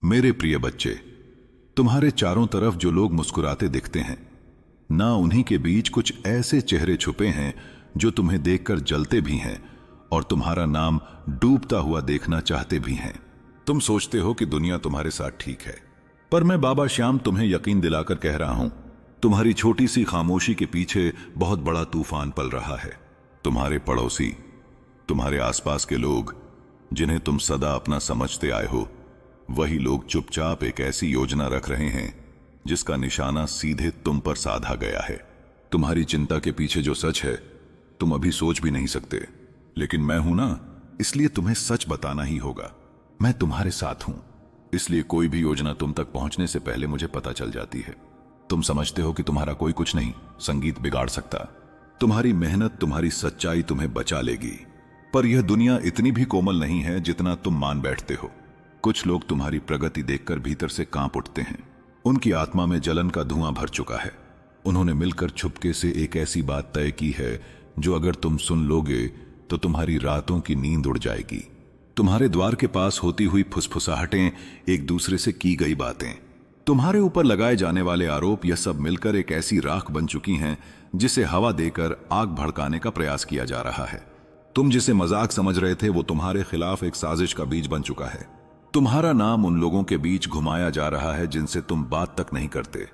मेरे प्रिय बच्चे, तुम्हारे चारों तरफ जो लोग मुस्कुराते दिखते हैं ना, उन्हीं के बीच कुछ ऐसे चेहरे छुपे हैं जो तुम्हें देखकर जलते भी हैं और तुम्हारा नाम डूबता हुआ देखना चाहते भी हैं। तुम सोचते हो कि दुनिया तुम्हारे साथ ठीक है, पर मैं बाबा श्याम तुम्हें यकीन दिलाकर कह रहा हूं, तुम्हारी छोटी सी खामोशी के पीछे बहुत बड़ा तूफान पल रहा है। तुम्हारे पड़ोसी, तुम्हारे आसपास के लोग जिन्हें तुम सदा अपना समझते आए हो, वही लोग चुपचाप एक ऐसी योजना रख रहे हैं जिसका निशाना सीधे तुम पर साधा गया है। तुम्हारी चिंता के पीछे जो सच है तुम अभी सोच भी नहीं सकते, लेकिन मैं हूं ना, इसलिए तुम्हें सच बताना ही होगा। मैं तुम्हारे साथ हूं, इसलिए कोई भी योजना तुम तक पहुंचने से पहले मुझे पता चल जाती है। तुम समझते हो कि तुम्हारा कोई कुछ नहीं संगीत बिगाड़ सकता। तुम्हारी मेहनत, तुम्हारी सच्चाई तुम्हें बचा लेगी, पर यह दुनिया इतनी भी कोमल नहीं है जितना तुम मान बैठते हो। कुछ लोग तुम्हारी प्रगति देखकर भीतर से कांप उठते हैं। उनकी आत्मा में जलन का धुआं भर चुका है। उन्होंने मिलकर छुपके से एक ऐसी बात तय की है जो अगर तुम सुन लोगे तो तुम्हारी रातों की नींद उड़ जाएगी। तुम्हारे द्वार के पास होती हुई फुसफुसाहटें, एक दूसरे से की गई बातें, तुम्हारे ऊपर लगाए जाने वाले आरोप, यह सब मिलकर एक ऐसी राख बन चुकी हैं जिसे हवा देकर आग भड़काने का प्रयास किया जा रहा है। तुम जिसे मजाक समझ रहे थे वो तुम्हारे खिलाफ एक साजिश का बीज बन चुका है। तुम्हारा नाम उन लोगों के बीच घुमाया जा रहा है जिनसे तुम बात तक नहीं करते।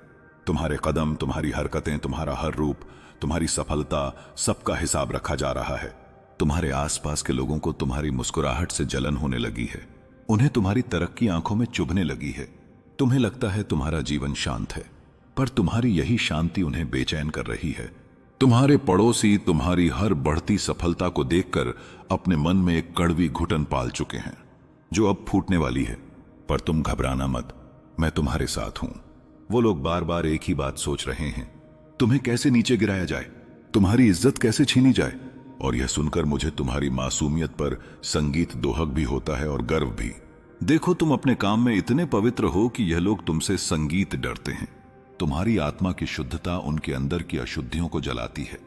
तुम्हारे कदम, तुम्हारी हरकतें, तुम्हारा हर रूप, तुम्हारी सफलता, सबका हिसाब रखा जा रहा है। तुम्हारे आसपास के लोगों को तुम्हारी मुस्कुराहट से जलन होने लगी है। उन्हें तुम्हारी तरक्की आंखों में चुभने लगी है। तुम्हें लगता है तुम्हारा जीवन शांत है, पर तुम्हारी यही शांति उन्हें बेचैन कर रही है। तुम्हारे पड़ोसी तुम्हारी हर बढ़ती सफलता को देखकर अपने मन में एक कड़वी घुटन पाल चुके हैं जो अब फूटने वाली है। पर तुम घबराना मत, मैं तुम्हारे साथ हूं। वो लोग बार बार एक ही बात सोच रहे हैं, तुम्हें कैसे नीचे गिराया जाए, तुम्हारी इज्जत कैसे छीनी जाए। और यह सुनकर मुझे तुम्हारी मासूमियत पर संगीत दोहक भी होता है और गर्व भी। देखो, तुम अपने काम में इतने पवित्र हो कि यह लोग तुमसे संगीत डरते हैं। तुम्हारी आत्मा की शुद्धता उनके अंदर की अशुद्धियों को जलाती है।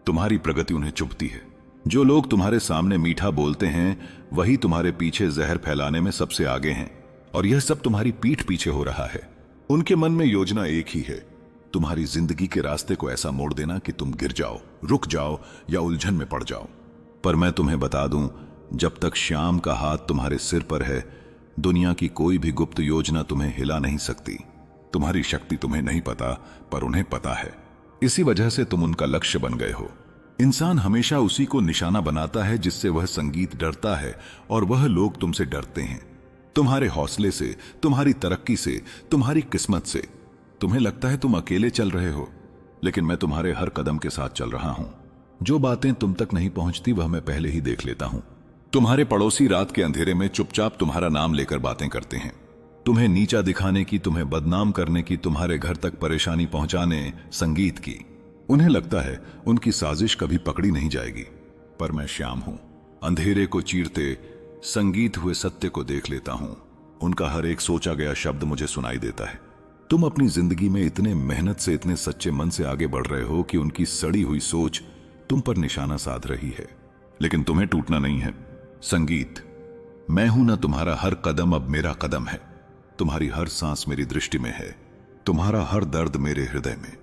तुम्हारी प्रगति उन्हें चुभती है। जो लोग तुम्हारे सामने मीठा बोलते हैं वही तुम्हारे पीछे जहर फैलाने में सबसे आगे हैं, और यह सब तुम्हारी पीठ पीछे हो रहा है। उनके मन में योजना एक ही है, तुम्हारी जिंदगी के रास्ते को ऐसा मोड़ देना कि तुम गिर जाओ, रुक जाओ या उलझन में पड़ जाओ। पर मैं तुम्हें बता दूं, जब तक श्याम का हाथ तुम्हारे सिर पर है, दुनिया की कोई भी गुप्त योजना तुम्हें हिला नहीं सकती। तुम्हारी शक्ति तुम्हें नहीं पता, पर उन्हें पता है। इसी वजह से तुम उनका लक्ष्य बन गए हो। इंसान हमेशा उसी को निशाना बनाता है जिससे वह संगीत डरता है, और वह लोग तुमसे डरते हैं। तुम्हारे हौसले से, तुम्हारी तरक्की से, तुम्हारी किस्मत से। तुम्हें लगता है तुम अकेले चल रहे हो, लेकिन मैं तुम्हारे हर कदम के साथ चल रहा हूं। जो बातें तुम तक नहीं पहुंचती वह मैं पहले ही देख लेता हूं। तुम्हारे पड़ोसी रात के अंधेरे में चुपचाप तुम्हारा नाम लेकर बातें करते हैं, तुम्हें नीचा दिखाने की, तुम्हें बदनाम करने की, तुम्हारे घर तक परेशानी पहुंचाने संगीत की। उन्हें लगता है उनकी साजिश कभी पकड़ी नहीं जाएगी, पर मैं श्याम हूं। अंधेरे को चीरते संगीत हुए सत्य को देख लेता हूं। उनका हर एक सोचा गया शब्द मुझे सुनाई देता है। तुम अपनी जिंदगी में इतने मेहनत से, इतने सच्चे मन से आगे बढ़ रहे हो कि उनकी सड़ी हुई सोच तुम पर निशाना साध रही है, लेकिन तुम्हें टूटना नहीं है। संगीत, मैं हूं ना, तुम्हारा हर कदम अब मेरा कदम है। तुम्हारी हर सांस मेरी दृष्टि में है। तुम्हारा हर दर्द मेरे हृदय में।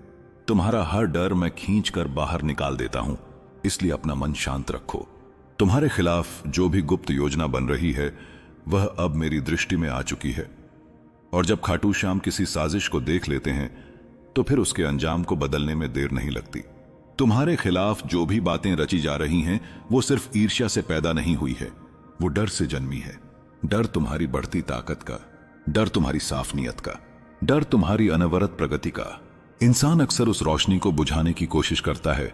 तुम्हारा हर डर मैं खींच कर बाहर निकाल देता हूं, इसलिए अपना मन शांत रखो। तुम्हारे खिलाफ जो भी गुप्त योजना बन रही है वह अब मेरी दृष्टि में आ चुकी है, और जब खाटू श्याम किसी साजिश को देख लेते हैं तो फिर उसके अंजाम को बदलने में देर नहीं लगती। तुम्हारे खिलाफ जो भी बातें रची जा रही हैं वो सिर्फ ईर्ष्या से पैदा नहीं हुई है, वो डर से जन्मी है। डर तुम्हारी बढ़ती ताकत का, डर तुम्हारी साफ नीयत का, डर तुम्हारी अनवरत प्रगति का। इंसान अक्सर उस रोशनी को बुझाने की कोशिश करता है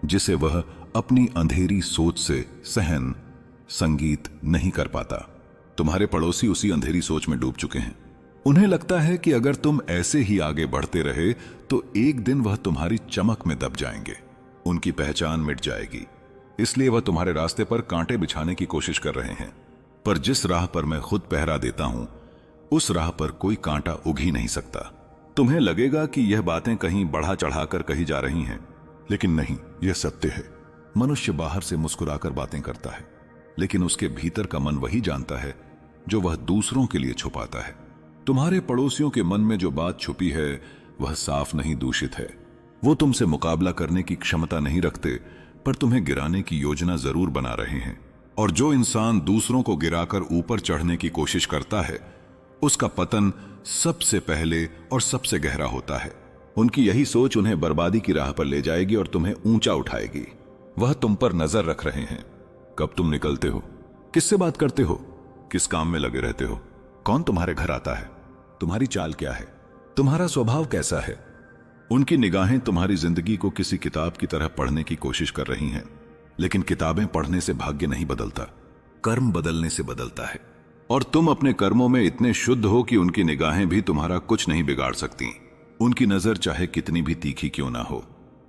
जिसे वह अपनी अंधेरी सोच से सहन, संगीत नहीं कर पाता। तुम्हारे पड़ोसी उसी अंधेरी सोच में डूब चुके हैं। उन्हें लगता है कि अगर तुम ऐसे ही आगे बढ़ते रहे तो एक दिन वह तुम्हारी चमक में दब जाएंगे, उनकी पहचान मिट जाएगी। इसलिए वह तुम्हारे रास्ते पर कांटे बिछाने की कोशिश कर रहे हैं। पर जिस राह पर मैं खुद पहरा देता हूं उस राह पर कोई कांटा उग ही नहीं सकता। तुम्हें लगेगा कि यह बातें कहीं बढ़ा चढ़ाकर कही जा रही हैं, लेकिन नहीं, यह सत्य है। मनुष्य बाहर से मुस्कुराकर बातें करता है, लेकिन उसके भीतर का मन वही जानता है जो वह दूसरों के लिए छुपाता है। तुम्हारे पड़ोसियों के मन में जो बात छुपी है वह साफ नहीं दूषित है। वो तुमसे मुकाबला करने की क्षमता नहीं रखते, पर तुम्हें गिराने की योजना जरूर बना रहे हैं। और जो इंसान दूसरों को गिराकर ऊपर चढ़ने की कोशिश करता है, उसका पतन सबसे पहले और सबसे गहरा होता है। उनकी यही सोच उन्हें बर्बादी की राह पर ले जाएगी और तुम्हें ऊंचा उठाएगी। वह तुम पर नजर रख रहे हैं। कब तुम निकलते हो, किससे बात करते हो, किस काम में लगे रहते हो, कौन तुम्हारे घर आता है, तुम्हारी चाल क्या है, तुम्हारा स्वभाव कैसा है। उनकी निगाहें तुम्हारी जिंदगी को किसी किताब की तरह पढ़ने की कोशिश कर रही हैं। लेकिन किताबें पढ़ने से भाग्य नहीं बदलता, कर्म बदलने से बदलता है। और तुम अपने कर्मों में इतने शुद्ध हो कि उनकी निगाहें भी तुम्हारा कुछ नहीं बिगाड़ सकती। उनकी नजर चाहे कितनी भी तीखी क्यों ना हो,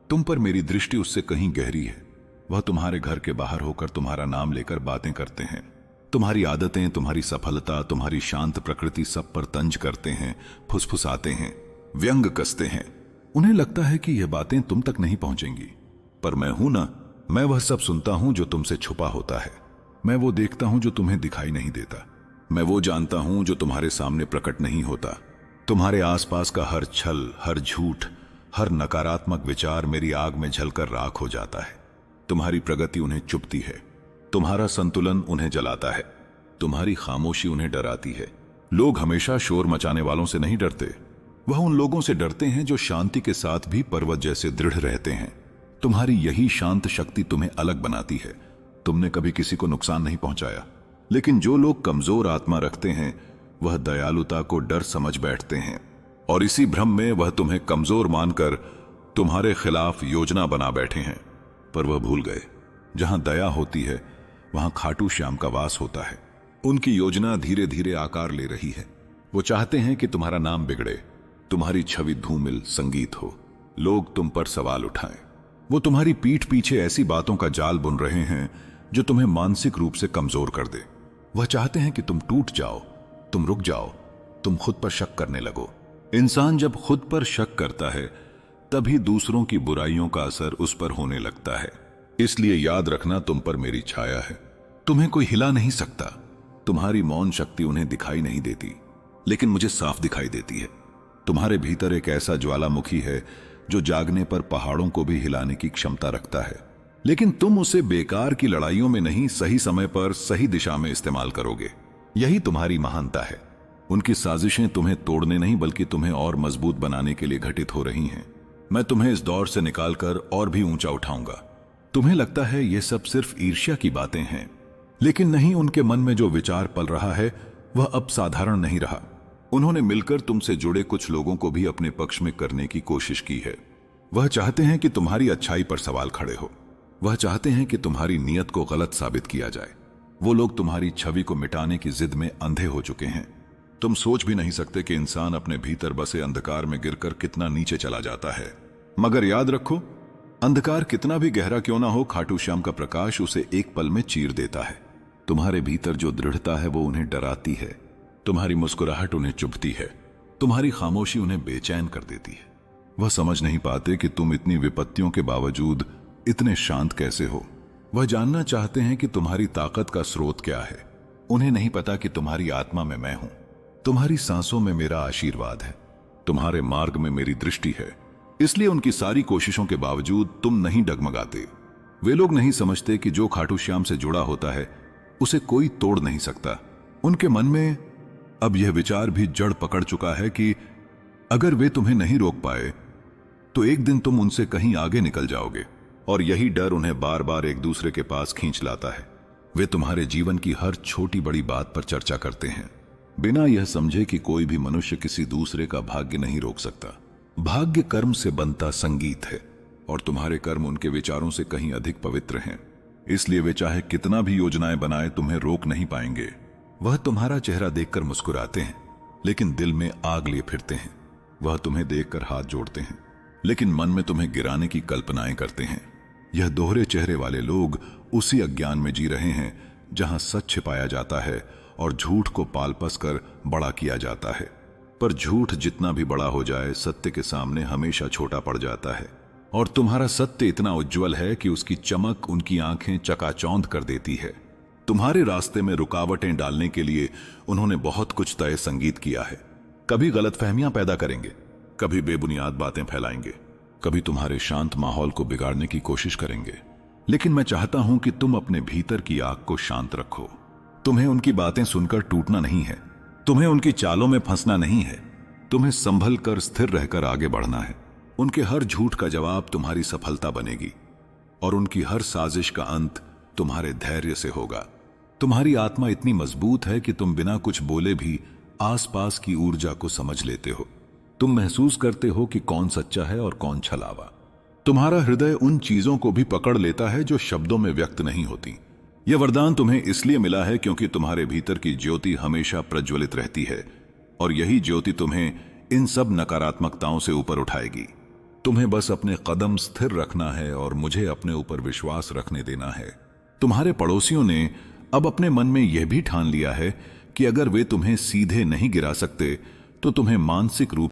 तुम पर मेरी दृष्टि उससे कहीं गहरी है। वह तुम्हारे घर के बाहर होकर तुम्हारा नाम लेकर बातें करते हैं। तुम्हारी आदतें, तुम्हारी सफलता, तुम्हारी शांत प्रकृति सब पर तंज करते हैं, फुसफुसाते हैं, व्यंग कसते हैं। उन्हें लगता है कि यह बातें तुम तक नहीं पहुंचेंगी, पर मैं हूं ना, मैं वह सब सुनता हूं जो तुमसे छुपा होता है। मैं वो देखता हूं जो तुम्हें दिखाई नहीं देता। मैं वो जानता हूं जो तुम्हारे सामने प्रकट नहीं होता। तुम्हारे आसपास का हर छल, हर झूठ, हर नकारात्मक विचार मेरी आग में झलकर राख हो जाता है। तुम्हारी प्रगति उन्हें चुभती है, तुम्हारा संतुलन उन्हें जलाता है, तुम्हारी खामोशी उन्हें डराती है। लोग हमेशा शोर मचाने वालों से नहीं डरते, वह उन लोगों से डरते हैं जो शांति के साथ भी पर्वत जैसे दृढ़ रहते हैं। तुम्हारी यही शांत शक्ति तुम्हें अलग बनाती है। तुमने कभी किसी को नुकसान नहीं पहुंचाया, लेकिन जो लोग कमजोर आत्मा रखते हैं वह दयालुता को डर समझ बैठते हैं, और इसी भ्रम में वह तुम्हें कमजोर मानकर तुम्हारे खिलाफ योजना बना बैठे हैं। पर वह भूल गए, जहां दया होती है वहां खाटू श्याम का वास होता है। उनकी योजना धीरे धीरे आकार ले रही है। वो चाहते हैं कि तुम्हारा नाम बिगड़े, तुम्हारी छवि धूमिल संगीत हो, लोग तुम पर सवाल उठाएं। वो तुम्हारी पीठ पीछे ऐसी बातों का जाल बुन रहे हैं जो तुम्हें मानसिक रूप से कमजोर कर दे। वह चाहते हैं कि तुम टूट जाओ, तुम रुक जाओ, तुम खुद पर शक करने लगो। इंसान जब खुद पर शक करता है तभी दूसरों की बुराइयों का असर उस पर होने लगता है। इसलिए याद रखना, तुम पर मेरी छाया है, तुम्हें कोई हिला नहीं सकता। तुम्हारी मौन शक्ति उन्हें दिखाई नहीं देती, लेकिन मुझे साफ दिखाई देती है। तुम्हारे भीतर एक ऐसा ज्वालामुखी है जो जागने पर पहाड़ों को भी हिलाने की क्षमता रखता है। लेकिन तुम उसे बेकार की लड़ाइयों में नहीं, सही समय पर सही दिशा में इस्तेमाल करोगे। यही तुम्हारी महानता है। उनकी साजिशें तुम्हें तोड़ने नहीं बल्कि तुम्हें और मजबूत बनाने के लिए घटित हो रही हैं। मैं तुम्हें इस दौर से निकालकर और भी ऊंचा उठाऊंगा। तुम्हें लगता है ये सब सिर्फ ईर्ष्या की बातें हैं, लेकिन नहीं, उनके मन में जो विचार पल रहा है वह अब साधारण नहीं रहा। उन्होंने मिलकर तुमसे जुड़े कुछ लोगों को भी अपने पक्ष में करने की कोशिश की है। वह चाहते हैं कि तुम्हारी अच्छाई पर सवाल खड़े हो। वह चाहते हैं कि तुम्हारी नीयत को गलत साबित किया जाए। वो लोग तुम्हारी छवि को मिटाने की जिद में अंधे हो चुके हैं। तुम सोच भी नहीं सकते कि इंसान अपने भीतर बसे अंधकार में गिरकर कितना नीचे चला जाता है। मगर याद रखो, अंधकार कितना भी गहरा क्यों ना हो, खाटू श्याम का प्रकाश उसे एक पल में चीर देता है। तुम्हारे भीतर जो दृढ़ता है वो उन्हें डराती है, तुम्हारी मुस्कुराहट उन्हें चुभती है, तुम्हारी खामोशी उन्हें बेचैन कर देती है। वह समझ नहीं पाते कि तुम इतनी विपत्तियों के बावजूद इतने शांत कैसे हो। वह जानना चाहते हैं कि तुम्हारी ताकत का स्रोत क्या है। उन्हें नहीं पता कि तुम्हारी आत्मा में मैं हूं, तुम्हारी सांसों में मेरा आशीर्वाद है, तुम्हारे मार्ग में मेरी दृष्टि है। इसलिए उनकी सारी कोशिशों के बावजूद तुम नहीं डगमगाते। वे लोग नहीं समझते कि जो खाटू श्याम से जुड़ा होता है उसे कोई तोड़ नहीं सकता। उनके मन में अब यह विचार भी जड़ पकड़ चुका है कि अगर वे तुम्हें नहीं रोक पाए तो एक दिन तुम उनसे कहीं आगे निकल जाओगे। और यही डर उन्हें बार बार एक दूसरे के पास खींच लाता है। वे तुम्हारे जीवन की हर छोटी बड़ी बात पर चर्चा करते हैं, बिना यह समझे कि कोई भी मनुष्य किसी दूसरे का भाग्य नहीं रोक सकता। भाग्य कर्म से बनता संगीत है, और तुम्हारे कर्म उनके विचारों से कहीं अधिक पवित्र हैं। इसलिए वे चाहे कितना भी योजनाएं बनाए तुम्हें रोक नहीं पाएंगे। वह तुम्हारा चेहरा देखकर मुस्कुराते हैं, लेकिन दिल में आग लिए फिरते हैं। वह तुम्हें देखकर हाथ जोड़ते हैं, लेकिन मन में तुम्हें गिराने की कल्पनाएं करते हैं। यह दोहरे चेहरे वाले लोग उसी अज्ञान में जी रहे हैं जहां सच छिपाया जाता है और झूठ को पालपस कर बड़ा किया जाता है। पर झूठ जितना भी बड़ा हो जाए, सत्य के सामने हमेशा छोटा पड़ जाता है। और तुम्हारा सत्य इतना उज्जवल है कि उसकी चमक उनकी आंखें चकाचौंध कर देती है। तुम्हारे रास्ते में रुकावटें डालने के लिए उन्होंने बहुत कुछ तय संगीत किया है, कभी गलतफहमियां पैदा करेंगे, कभी बेबुनियाद बातें फैलाएंगे, कभी तुम्हारे शांत माहौल को बिगाड़ने की कोशिश करेंगे। लेकिन मैं चाहता हूं कि तुम अपने भीतर की आग को शांत रखो। तुम्हें उनकी बातें सुनकर टूटना नहीं है, तुम्हें उनकी चालों में फंसना नहीं है, तुम्हें संभल कर स्थिर रहकर आगे बढ़ना है। उनके हर झूठ का जवाब तुम्हारी सफलता बनेगी और उनकी हर साजिश का अंत तुम्हारे धैर्य से होगा। तुम्हारी आत्मा इतनी मजबूत है कि तुम बिना कुछ बोले भी आसपास की ऊर्जा को समझ लेते हो। तुम महसूस करते हो कि कौन सच्चा है और कौन छलावा। तुम्हारा हृदय उन चीजों को भी पकड़ लेता है जो शब्दों में व्यक्त नहीं होती। यह वरदान तुम्हें इसलिए मिला है क्योंकि तुम्हारे भीतर की ज्योति हमेशा प्रज्वलित रहती है और यही ज्योति तुम्हें इन सब नकारात्मकताओं से ऊपर उठाएगी। तुम्हें बस अपने कदम स्थिर रखना है और मुझे अपने ऊपर विश्वास रखने देना है। तुम्हारे पड़ोसियों ने अब अपने मन में यह भी ठान लिया है कि अगर वे तुम्हें सीधे नहीं गिरा सकते तो तुम्हें मानसिक रूप